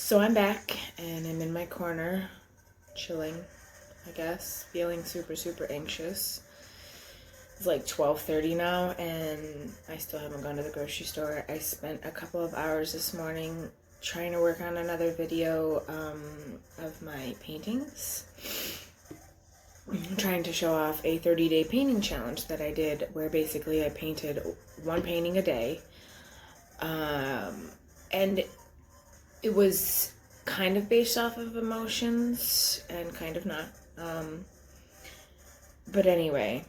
So I'm back and I'm in my corner, chilling, I guess, feeling super anxious. It's like 12:30 now and I still haven't gone to the grocery store. I spent a couple of hours this morning trying to work on another video of my paintings. I'm trying to show off a 30-day painting challenge that I did where basically I painted one painting a day. And it was kind of based off of emotions and kind of not. But anyway,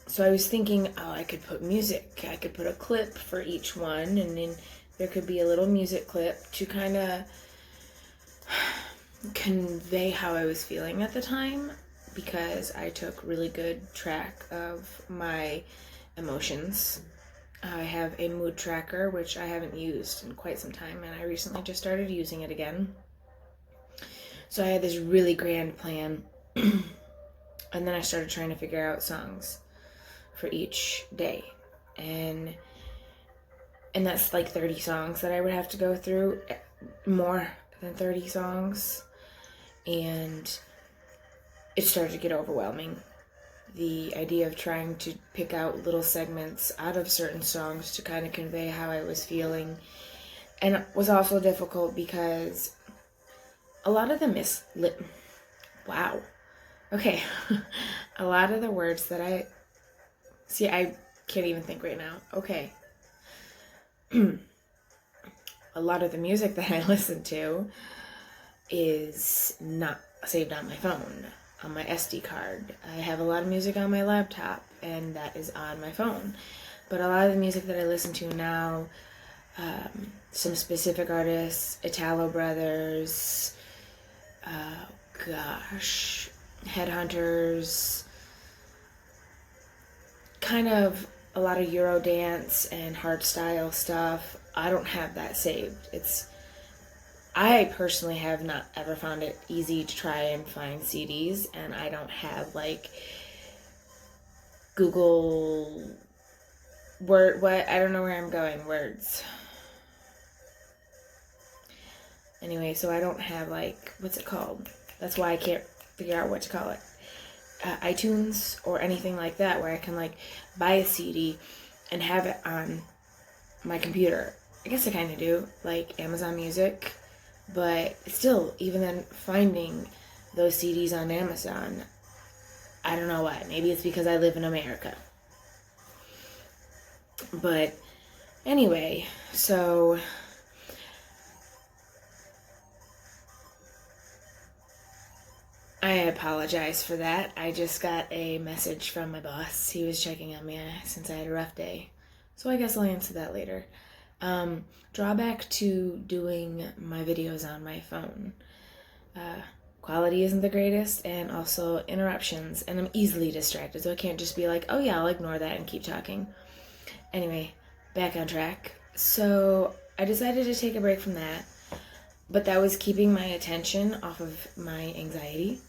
so I was thinking, oh, I could put music. I could put a clip for each one, and then there could be a little music clip to kind of convey how I was feeling at the time, because I took really good track of my emotions. I have a mood tracker, which I haven't used in quite some time, and I recently just started using it again. So I had this really grand plan, and then I started trying to figure out songs for each day. And that's like 30 songs that I would have to go through, more than 30 songs. And it started to get overwhelming. The idea of trying to pick out little segments out of certain songs to kind of convey how I was feeling. And it was also difficult because a lot of the wow. Okay. A lot of the words that I can't even think right now. Okay. A lot of the music that I listen to is not saved on my phone, on my SD card. I have a lot of music on my laptop, and that is on my phone. But a lot of the music that I listen to now, some specific artists, Italo Brothers, Headhunters, kind of a lot of Eurodance and hardstyle stuff. I don't have that saved. I personally have not ever found it easy to try and find CDs, and I don't have like Google I don't know where I'm going, words. Anyway, so I don't have like, what's it called? That's why I can't figure out what to call it. iTunes or anything like that, where I can like buy a CD and have it on my computer. I guess I kind of do, like Amazon Music. But still, even then, finding those CDs on Amazon, I don't know why. Maybe it's because I live in America. But anyway, so I apologize for that. I just got a message from my boss. He was checking on me since I had a rough day. So I guess I'll answer that later. Drawback to doing my videos on my phone. Quality isn't the greatest, and also interruptions, and I'm easily distracted, so I can't just be like, oh yeah, I'll ignore that and keep talking. Anyway, back on track. So I decided to take a break from that, but that was keeping my attention off of my anxiety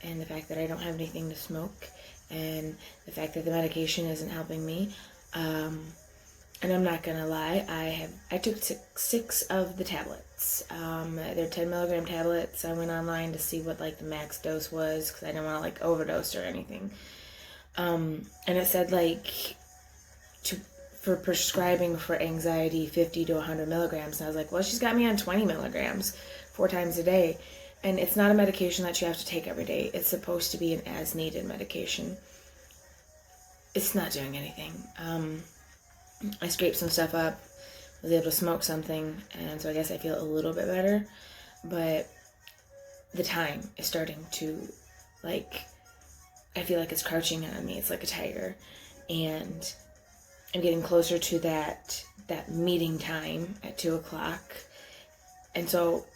and the fact that I don't have anything to smoke, and the fact that the medication isn't helping me. And I'm not gonna lie, I took six of the tablets. They're 10 milligram tablets. I went online to see what like the max dose was, because I didn't want to like overdose or anything. And it said like for prescribing for anxiety 50 to 100 milligrams. And I was like, well, she's got me on 20 milligrams 4 times a day. And it's not a medication that you have to take every day. It's supposed to be an as needed medication. It's not doing anything. I scraped some stuff up, was able to smoke something, and so I guess I feel a little bit better, but the time is starting to, like, I feel like it's crouching on me. It's like a tiger, and I'm getting closer to that meeting time at 2 o'clock, and so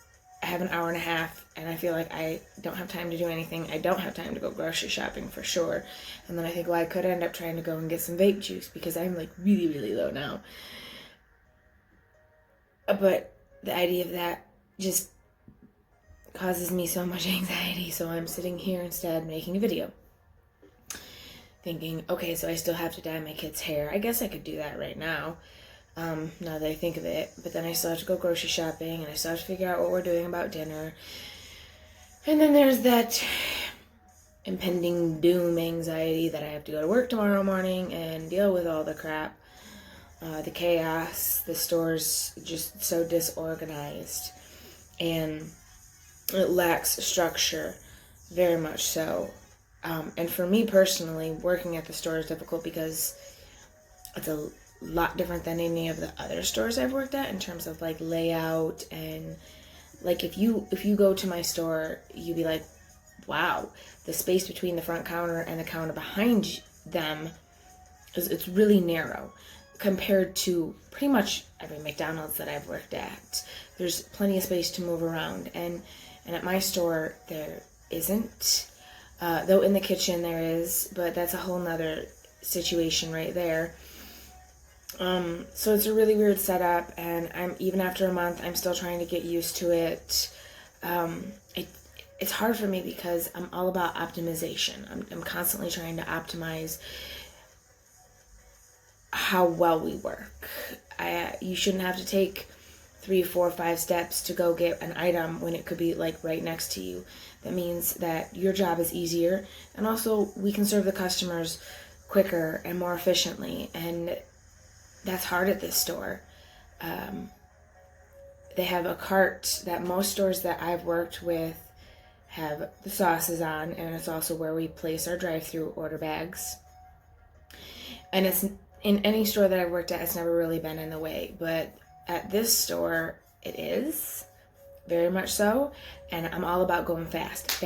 I have an hour and a half, and I feel like I don't have time to do anything. I don't have time to go grocery shopping for sure. And then I think, well, I could end up trying to go and get some vape juice because I'm like really low now. But the idea of that just causes me so much anxiety. So I'm sitting here instead making a video, thinking, okay, so I still have to dye my kid's hair. I guess I could do that right now. now that I think of it. But then I still have to go grocery shopping, and I still have to figure out what we're doing about dinner. And then there's that impending doom anxiety that I have to go to work tomorrow morning and deal with all the crap, the chaos. The store's just so disorganized, and it lacks structure, very much so. And for me personally, working at the store is difficult because it's a lot different than any of the other stores I've worked at in terms of like layout. And like if you go to my store, you'd be like, wow, the space between the front counter and the counter behind them it's really narrow compared to pretty much every McDonald's that I've worked at. There's plenty of space to move around, and at my store there isn't. Though in the kitchen there is, but that's a whole nother situation right there. So it's a really weird setup, and even after a month, I'm still trying to get used to it. It's hard for me because I'm all about optimization. I'm constantly trying to optimize how well we work. You shouldn't have to take 3, 4, 5 steps to go get an item when it could be like right next to you. That means that your job is easier, and also we can serve the customers quicker and more efficiently, and that's hard at this store. They have a cart that most stores that I've worked with have the sauces on, and it's also where we place our drive-through order bags. And it's in any store that I've worked at, it's never really been in the way, but at this store, it is very much so, and I'm all about going fast.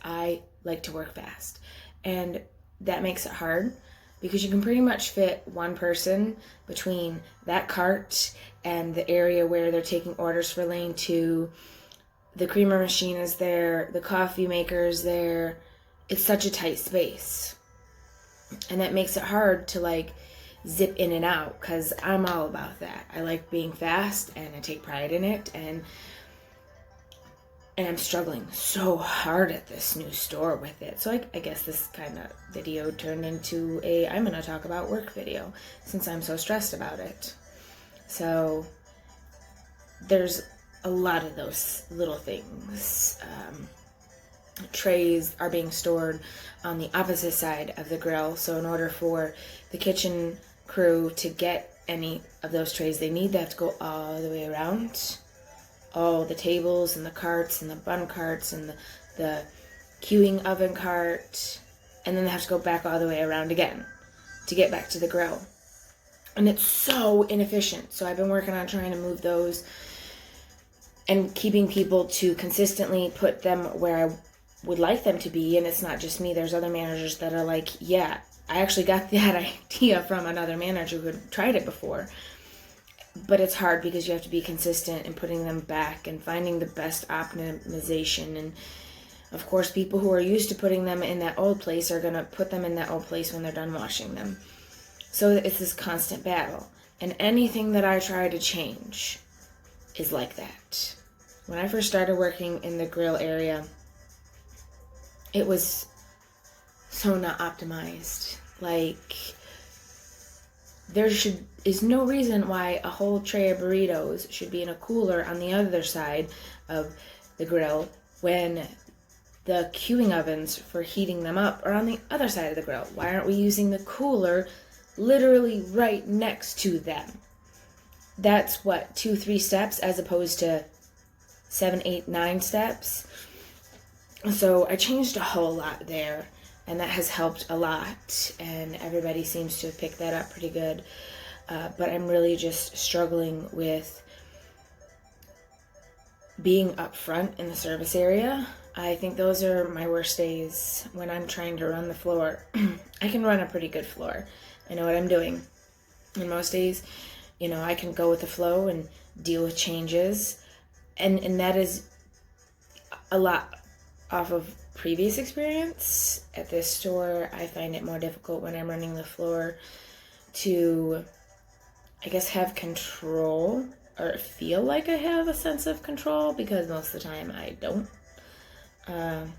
I like to work fast, and that makes it hard because you can pretty much fit one person between that cart and the area where they're taking orders for lane 2. The creamer machine is there, the coffee maker is there. It's such a tight space, and that makes it hard to like zip in and out, because I'm all about that. I like being fast, and I take pride in it, and I'm struggling so hard at this new store with it. So I guess this kind of video turned into I'm going to talk about work video, since I'm so stressed about it. So there's a lot of those little things. Trays are being stored on the opposite side of the grill, so in order for the kitchen crew to get any of those trays they need, they have to go all the way around. All the tables and the carts and the bun carts and the queuing oven cart, and then they have to go back all the way around again to get back to the grill. And it's so inefficient. So I've been working on trying to move those and keeping people to consistently put them where I would like them to be. And it's not just me. There's other managers that are like, yeah, I actually got that idea from another manager who had tried it before. But it's hard because you have to be consistent in putting them back and finding the best optimization. And of course, people who are used to putting them in that old place are going to put them in that old place when they're done washing them. So it's this constant battle. And anything that I try to change is like that. When I first started working in the grill area, it was so not optimized. Like, there is no reason why a whole tray of burritos should be in a cooler on the other side of the grill when the queuing ovens for heating them up are on the other side of the grill. Why aren't we using the cooler literally right next to them? That's what, 2, 3 steps as opposed to 7, 8, 9 steps. So I changed a whole lot there, and that has helped a lot, and everybody seems to have picked that up pretty good. But I'm really just struggling with being up front in the service area. I think those are my worst days when I'm trying to run the floor. I can run a pretty good floor. I know what I'm doing. And most days, I can go with the flow and deal with changes. And that is a lot off of previous experience. At this store, I find it more difficult when I'm running the floor to, I guess, have control or feel like I have a sense of control, because most of the time I don't. And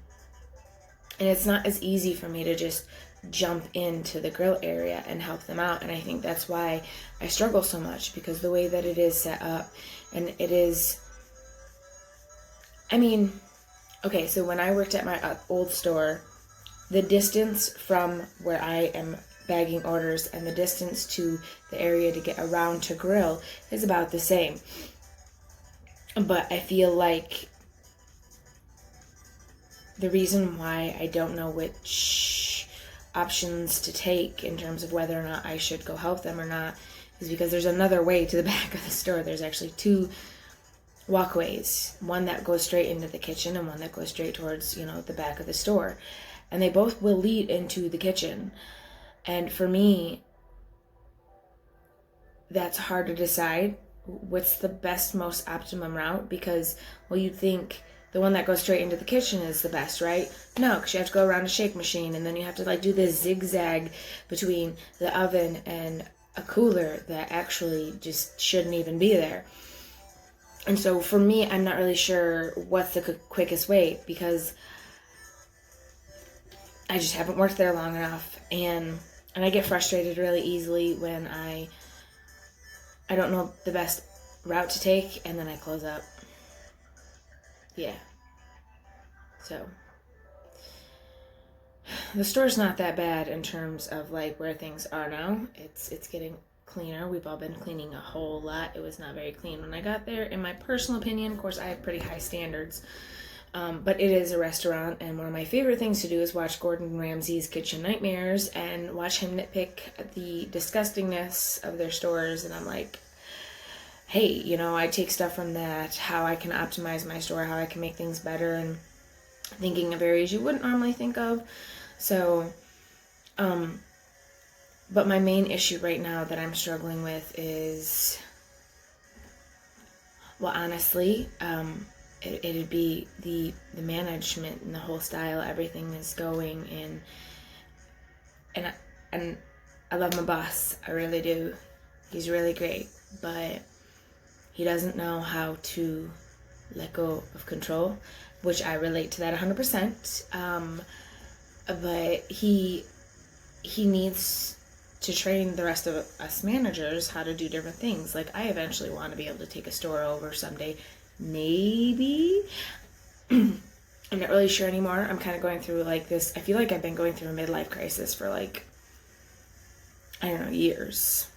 it's not as easy for me to just jump into the grill area and help them out. And I think that's why I struggle so much, because the way that it is set up, and it is, I mean, okay, so when I worked at my old store, the distance from where I am bagging orders and the distance to the area to get around to grill is about the same. But I feel like the reason why I don't know which options to take in terms of whether or not I should go help them or not is because there's another way to the back of the store. There's actually two walkways, one that goes straight into the kitchen and one that goes straight towards, the back of the store. And they both will lead into the kitchen. And for me, that's hard to decide what's the best, most optimum route, because, well, you'd think the one that goes straight into the kitchen is the best, right? No, because you have to go around a shake machine, and then you have to do this zigzag between the oven and a cooler that actually just shouldn't even be there. And so for me, I'm not really sure what's the quickest way, because I just haven't worked there long enough, and I get frustrated really easily when I don't know the best route to take, and then I close up. Yeah. So the store's not that bad in terms of where things are now. It's getting cleaner. We've all been cleaning a whole lot. It was not very clean when I got there. In my personal opinion, of course, I have pretty high standards. But it is a restaurant, and one of my favorite things to do is watch Gordon Ramsay's Kitchen Nightmares and watch him nitpick at the disgustingness of their stores. And I'm like, hey, I take stuff from that, how I can optimize my store, how I can make things better, and thinking of areas you wouldn't normally think of. So, but my main issue right now that I'm struggling with is, well, honestly, it'd be the management and the whole style everything is going in. And I love my boss, I really do. He's really great, but he doesn't know how to let go of control, which I relate to that 100%. But he needs to train the rest of us managers how to do different things. I eventually want to be able to take a store over someday. Maybe. I'm not really sure anymore. I'm kind of going through this. I feel like I've been going through a midlife crisis for I don't know, years.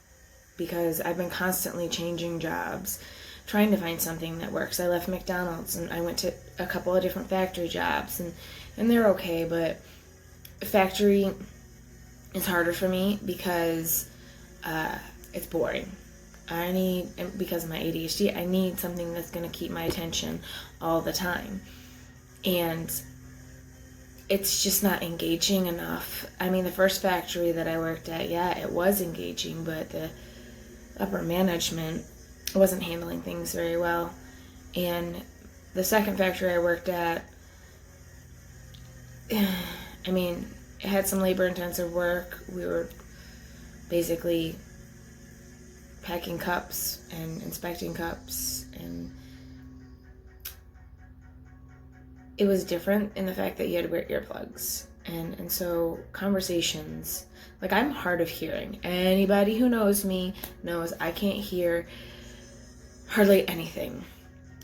Because I've been constantly changing jobs, trying to find something that works. I left McDonald's and I went to a couple of different factory jobs, and they're okay, but factory is harder for me because it's boring. Because of my ADHD, I need something that's going to keep my attention all the time. And it's just not engaging enough. I mean, the first factory that I worked at, yeah, it was engaging, but the upper management wasn't handling things very well. And the second factory I worked at, I mean, it had some labor-intensive work. We were basically packing cups and inspecting cups, and it was different in the fact that you had to wear earplugs, and so conversations, I'm hard of hearing. Anybody who knows me knows I can't hear hardly anything,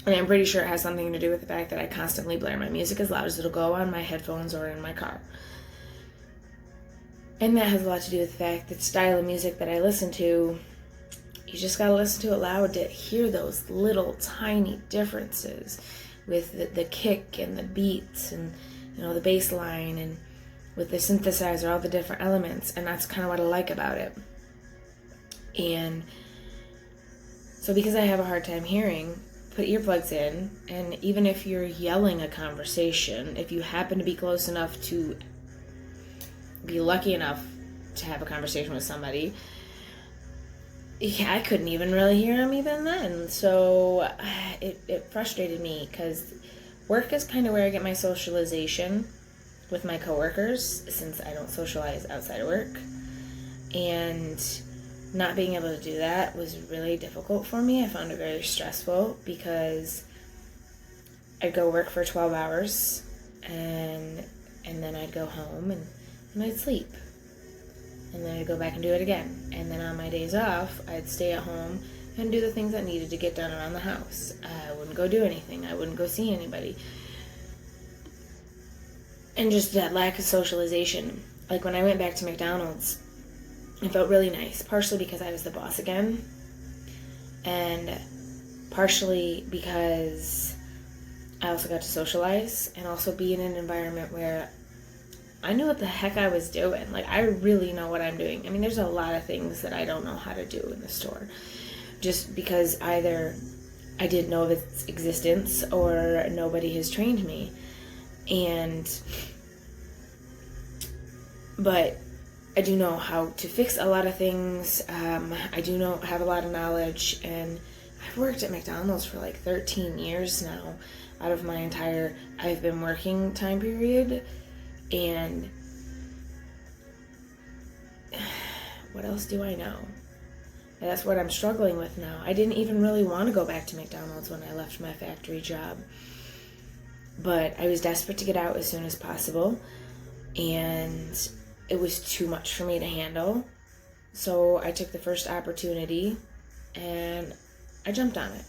and I'm pretty sure it has something to do with the fact that I constantly blare my music as loud as it'll go on my headphones or in my car. And that has a lot to do with the fact that the style of music that I listen to, you just gotta listen to it loud to hear those little tiny differences with the kick and the beats and the bass line, and with the synthesizer, all the different elements. And that's kind of what I like about it. And so because I have a hard time hearing, put earplugs in, and even if you're yelling a conversation, if you happen to be close enough to be lucky enough to have a conversation with somebody, yeah, I couldn't even really hear him even then. So it frustrated me, because work is kind of where I get my socialization with my coworkers, since I don't socialize outside of work. And not being able to do that was really difficult for me. I found it very stressful, because I'd go work for 12 hours and then I'd go home and I'd sleep. and then I'd go back and do it again. And then on my days off, I'd stay at home and do the things that needed to get done around the house. I wouldn't go do anything. I wouldn't go see anybody. And just that lack of socialization. Like when I went back to McDonald's, it felt really nice, partially because I was the boss again, and partially because I also got to socialize and also be in an environment where I knew what the heck I was doing. Like, I really know what I'm doing. I mean, there's a lot of things that I don't know how to do in the store, just because either I didn't know of its existence or nobody has trained me. But I do know how to fix a lot of things. I do have a lot of knowledge, and I've worked at McDonald's for like 13 years now out of my entire I've been working time period. And what else do I know? And that's what I'm struggling with now. I didn't even really want to go back to McDonald's when I left my factory job, but I was desperate to get out as soon as possible, and it was too much for me to handle. So I took the first opportunity and I jumped on it.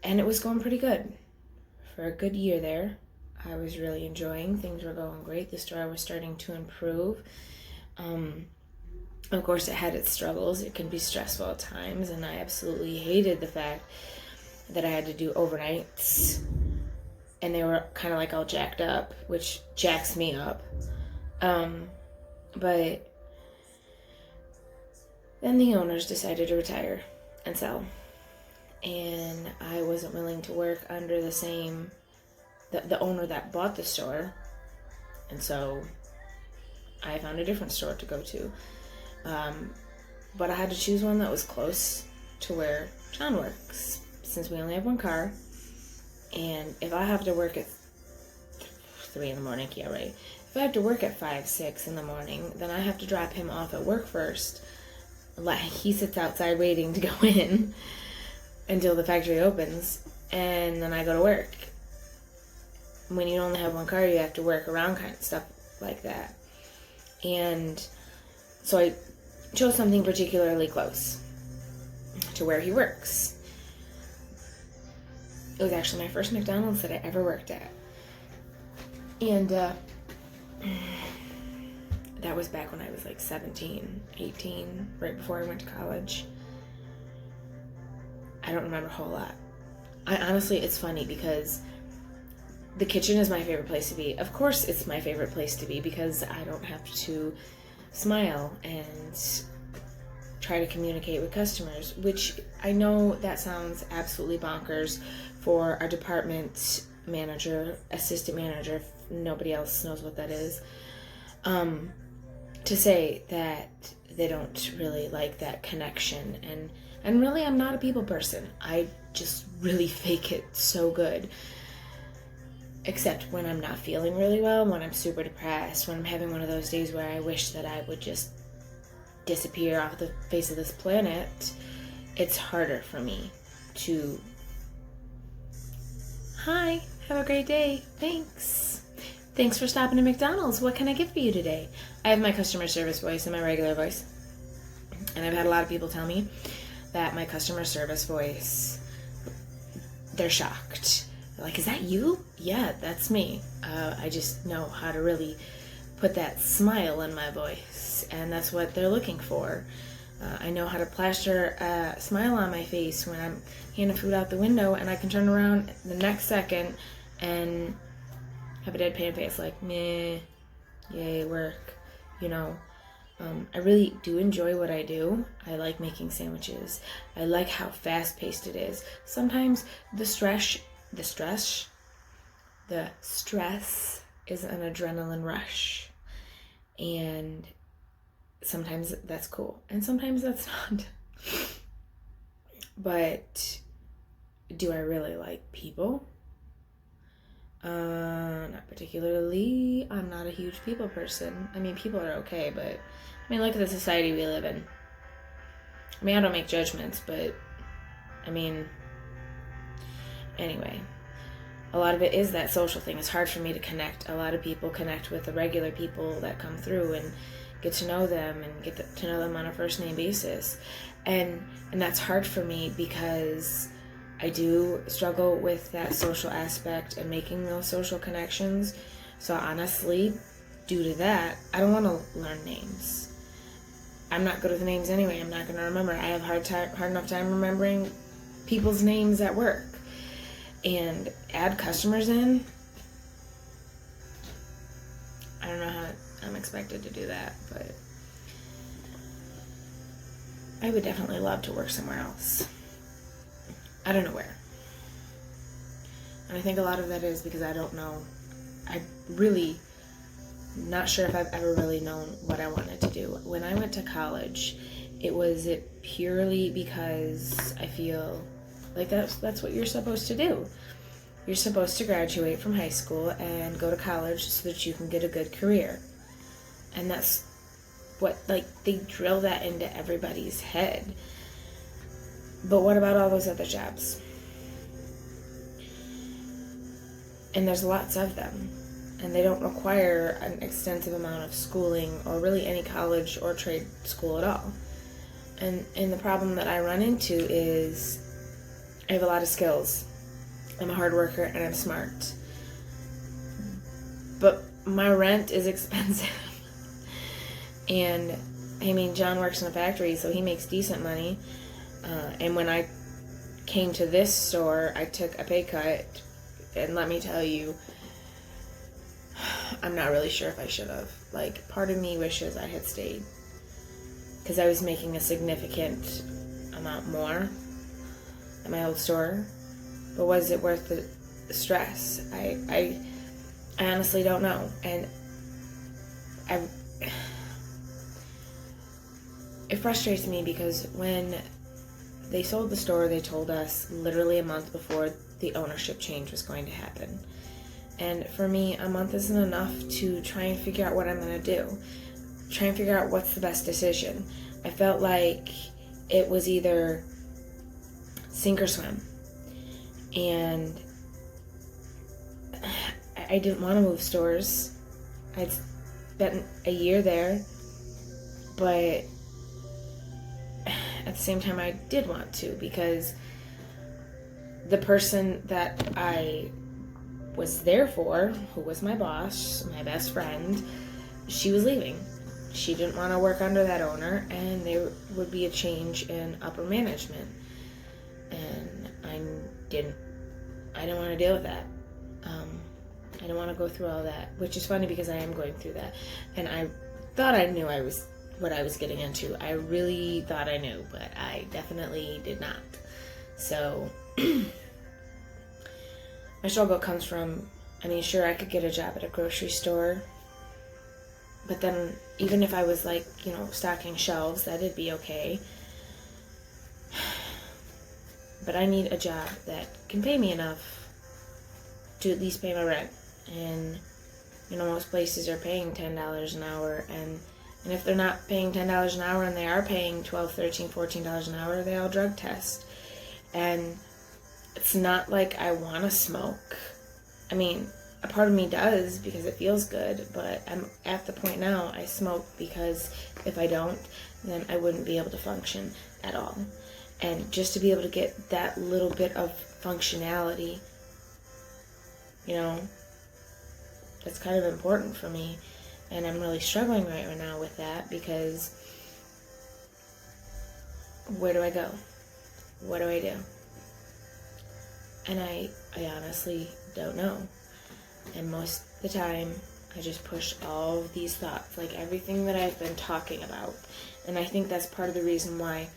And it was going pretty good. For a good year there, I was really enjoying. Things were going great. The store was starting to improve. Of course, it had its struggles. It can be stressful at times, and I absolutely hated the fact that I had to do overnights, and they were kind of like all jacked up, which jacks me up. But then the owners decided to retire and sell, and I wasn't willing to work under the owner that bought the store, and so I found a different store to go to. But I had to choose one that was close to where John works, since we only have one car. And if I have to work at 3 in the morning, yeah, right. If I have to work at 5, 6 in the morning, then I have to drop him off at work first. He sits outside waiting to go in until the factory opens, and then I go to work. When you only have one car, you have to work around kind of stuff like that. And so I chose something particularly close to where he works. It was actually my first McDonald's that I ever worked at. And that was back when I was like 17, 18, right before I went to college. I don't remember a whole lot. Honestly, it's funny because the kitchen is my favorite place to be. Of course it's my favorite place to be because I don't have to smile and try to communicate with customers, which I know that sounds absolutely bonkers for a department manager, assistant manager, if nobody else knows what that is, to say that they don't really like that connection. And really, I'm not a people person. I just really fake it so good. Except when I'm not feeling really well, when I'm super depressed, when I'm having one of those days where I wish that I would just disappear off the face of this planet, it's harder for me to, hi, have a great day, thanks for stopping at McDonald's, what can I get for you today? I have my customer service voice and my regular voice, and I've had a lot of people tell me that my customer service voice, they're shocked. They're like, is that you? Yeah, that's me. I just know how to really put that smile in my voice, and that's what they're looking for. I know how to plaster a smile on my face when I'm handing food out the window, and I can turn around the next second and have a deadpan face like, meh, yay, work, you know. I really do enjoy what I do. I like making sandwiches. I like how fast-paced it is. Sometimes the stress is an adrenaline rush, and sometimes that's cool, and sometimes that's not. But do I really like people? Not particularly. I'm not a huge people person. I mean, people are okay, but I mean, look at the society we live in. I mean, I don't make judgments, but I mean, anyway, a lot of it is that social thing. It's hard for me to connect. A lot of people connect with the regular people that come through, and get to know them and to know them on a first name basis. And that's hard for me because I do struggle with that social aspect and making those social connections. So honestly, due to that, I don't want to learn names. I'm not good with names anyway. I'm not going to remember. I have hard enough time remembering people's names at work. And add customers in, I don't know how I'm expected to do that, but I would definitely love to work somewhere else. I don't know where. And I think a lot of that is because I don't know. I really not sure if I've ever really known what I wanted to do. When I went to college, it purely because I feel like that's what you're supposed to do. You're supposed to graduate from high school and go to college so that you can get a good career. And that's what, like, they drill that into everybody's head. But what about all those other jobs? And there's lots of them. And they don't require an extensive amount of schooling or really any college or trade school at all. And the problem that I run into is I have a lot of skills. I'm a hard worker and I'm smart. But my rent is expensive. And I mean, John works in a factory, so he makes decent money. And when I came to this store, I took a pay cut. And let me tell you, I'm not really sure if I should have. Like, part of me wishes I had stayed. Because I was making a significant amount more at my old store. But was it worth the stress? I honestly don't know. And it frustrates me because when they sold the store, they told us literally a month before the ownership change was going to happen. And for me, a month isn't enough to try and figure out what I'm going to do. Try and figure out what's the best decision. I felt like it was either sink or swim. And I didn't want to move stores. I'd spent a year there, but at the same time I did want to, because the person that I was there for, who was my boss, my best friend, she was leaving. She didn't want to work under that owner, and there would be a change in upper management. And I didn't want to deal with that. I don't want to go through all that, which is funny because I am going through that. And I thought I knew what I was getting into. I really thought I knew, but I definitely did not. So my struggle comes from, I mean, sure, I could get a job at a grocery store, but then even if I was like, stocking shelves, that'd be okay. But I need a job that can pay me enough to at least pay my rent. And, most places are paying $10 an hour. And if they're not paying $10 an hour and they are paying $12, $13, $14 an hour, they all drug test. And it's not like I want to smoke. I mean, a part of me does because it feels good, but I'm at the point now I smoke because if I don't, then I wouldn't be able to function at all. And just to be able to get that little bit of functionality, that's kind of important for me. And I'm really struggling right now with that because where do I go? What do I do? And I honestly don't know. And most of the time, I just push all of these thoughts, like everything that I've been talking about. And I think that's part of the reason why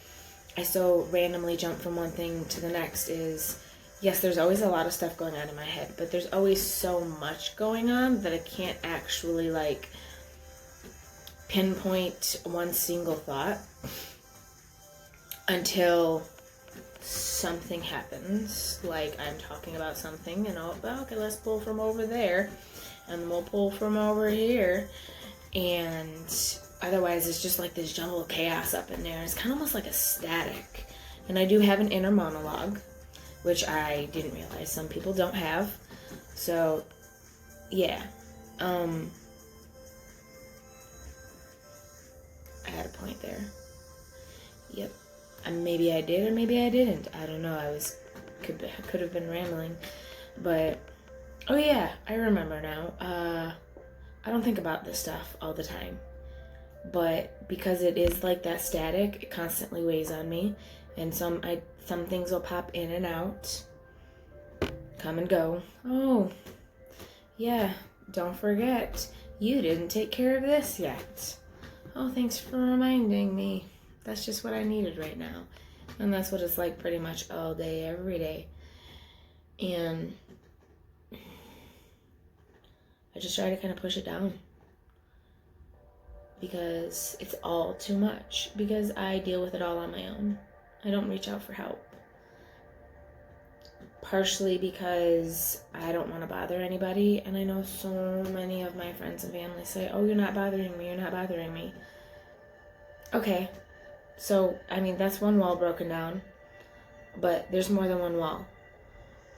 I so randomly jump from one thing to the next is, yes, there's always a lot of stuff going on in my head, but there's always so much going on that I can't actually, pinpoint one single thought until something happens, like I'm talking about something and okay, let's pull from over there and then we'll pull from over here, and otherwise it's just like this jumble of chaos up in there. It's kind of almost like a static. And I do have an inner monologue, which I didn't realize some people don't have. So yeah, point there. Yep. Maybe I did or maybe I didn't. I don't know. Could have been rambling. But, oh yeah, I remember now. I don't think about this stuff all the time. But because it is like that static, it constantly weighs on me. And some things will pop in and out, come and go. Oh, yeah, don't forget, you didn't take care of this yet. Oh, thanks for reminding me. That's just what I needed right now. And that's what it's like pretty much all day, every day. And I just try to kind of push it down. Because it's all too much. Because I deal with it all on my own. I don't reach out for help. Partially because I don't want to bother anybody. And I know so many of my friends and family say, oh, you're not bothering me, you're not bothering me. Okay. So, I mean, that's one wall broken down. But there's more than one wall.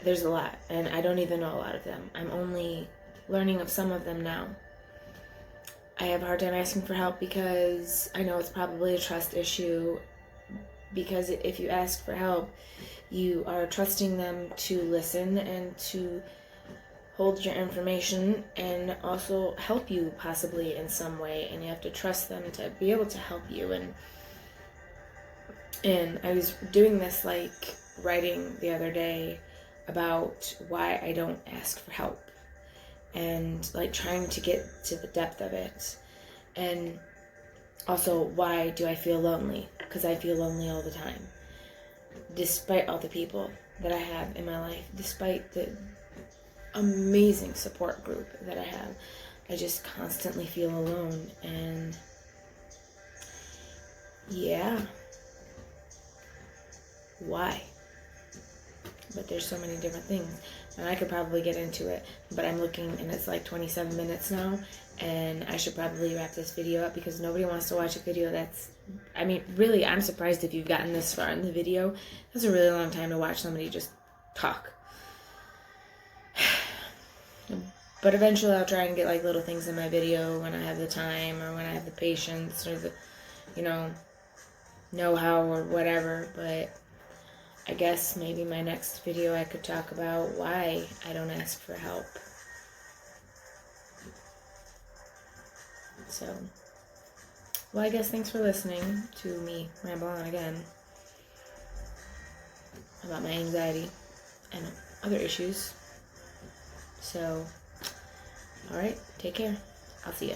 There's a lot. And I don't even know a lot of them. I'm only learning of some of them now. I have a hard time asking for help because I know it's probably a trust issue. Because if you ask for help, you are trusting them to listen and to hold your information and also help you possibly in some way. And you have to trust them to be able to help you. And I was doing this like writing the other day about why I don't ask for help. And like trying to get to the depth of it. And also, why do I feel lonely? Because I feel lonely all the time. Despite all the people that I have in my life, despite the amazing support group that I have, I just constantly feel alone. And yeah, why? But there's so many different things. And I could probably get into it, but I'm looking and it's like 27 minutes now, and I should probably wrap this video up because nobody wants to watch a video that's, I mean, really, I'm surprised if you've gotten this far in the video. That's a really long time to watch somebody just talk. But eventually I'll try and get like little things in my video when I have the time or when I have the patience or the, know-how or whatever, but I guess maybe my next video I could talk about why I don't ask for help. So, well, I guess thanks for listening to me ramble on again about my anxiety and other issues. So, alright, take care. I'll see ya.